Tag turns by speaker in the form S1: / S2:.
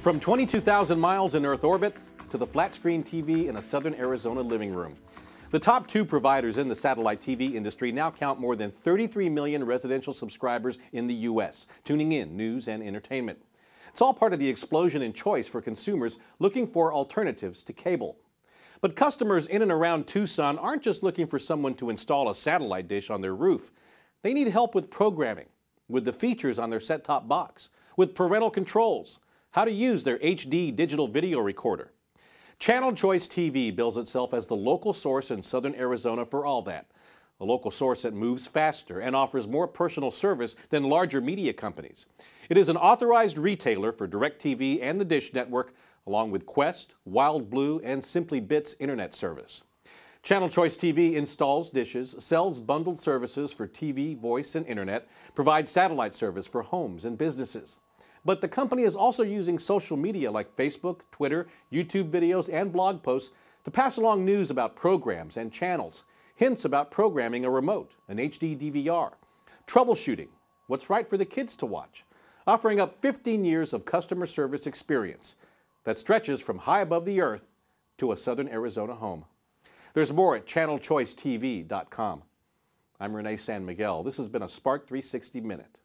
S1: From 22,000 miles in Earth orbit to the flat screen TV in a southern Arizona living room. The top two providers in the satellite TV industry now count more than 33 million residential subscribers in the U.S., tuning in news and entertainment. It's all part of the explosion in choice for consumers looking for alternatives to cable. But customers in and around Tucson aren't just looking for someone to install a satellite dish on their roof. They need help with programming, with the features on their set-top box, with parental controls, how to use their HD digital video recorder. Channel Choice TV bills itself as the local source in southern Arizona for all that. A local source that moves faster and offers more personal service than larger media companies. It is an authorized retailer for DirecTV and the Dish Network, along with Quest, Wild Blue, and Simply Bits internet service. Channel Choice TV installs dishes, sells bundled services for TV, voice, and internet, provides satellite service for homes and businesses. But the company is also using social media like Facebook, Twitter, YouTube videos, and blog posts to pass along news about programs and channels, hints about programming a remote, an HD DVR, troubleshooting, what's right for the kids to watch, offering up 15 years of customer service experience that stretches from high above the earth to a southern Arizona home. There's more at channelchoicetv.com. I'm Renee San Miguel. This has been a Spark 360 Minute.